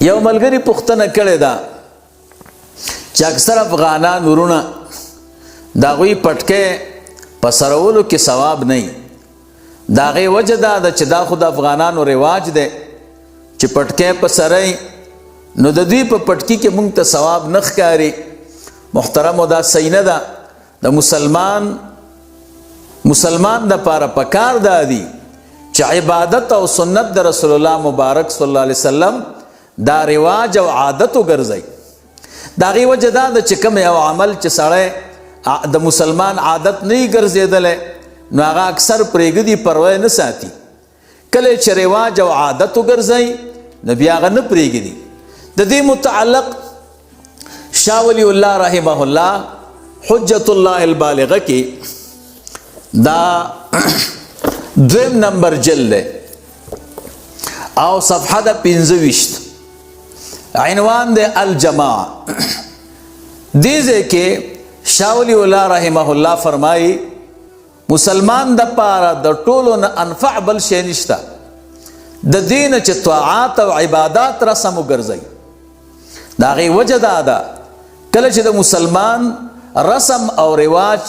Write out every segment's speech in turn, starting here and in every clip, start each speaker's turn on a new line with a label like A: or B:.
A: یو ملګری پوښتنه کړې ده چې اکثر افغانان ورونه د هغوی پټکې په سرولو کې ثواب نه وي. د هغې وجه دا ده چې دا خو د افغانانو رواج دی چې پټکې په سرئ، نو د دوی په پټکي کې موږ ته ثواب نه ښکاري. محترمو دا صحیح نه ده. د مسلمان دپاره پکار دا دي چې عبادت او سنت د رسول الله مبارک صلی الله علیه وسلم دا رواج او عادت وګرځي. د هغې وجه دا ده چې کوم یو عمل چې سړی د مسلمان عادت نه وي ګرځېدلی نو هغه اکثر پرېږدي، پروا نه ساتي. کله چې رواج او عادت وګرځي نو بیا هغه نه پرېږدي. د دې متعلق شاه ولی الله رحمه الله حجت الله البالغه کې دا 2 نمبر جلد دی او صفحه د 25 عنوان دی الجماع. دې ځای کې شاه ولی الله رحمه الله فرمایي مسلمان د پاره د ټولو نه انفع بل شی نشته د دې نه چې طاعات او عبادات رسم وګرځي. د هغې وجه دا ده کله چې د مسلمان رسم او رواج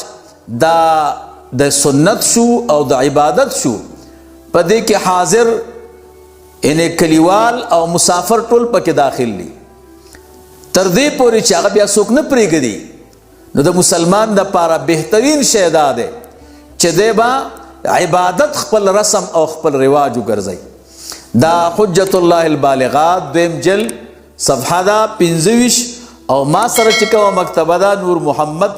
A: د سنت شو او د عبادت شو، په دې کې حاضر یعنی کلیوال او مسافر ټول پکې داخل دي، تر دې پورې چې هغه بیا څوک نه پرېږدي. نو د مسلمان دپاره بهترین شی دا دی چې دی به عبادت خپل رسم او خپل رواج وګرځي. دا حجت الله البالغات 2 جلد صفحه دا 25 او ما سره چې کومه مکتبه ده نور محمد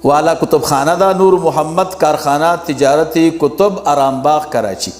A: والا کتب خانه ده، نور محمد کارخانه تجارتی کتب آرام باغ کراچی.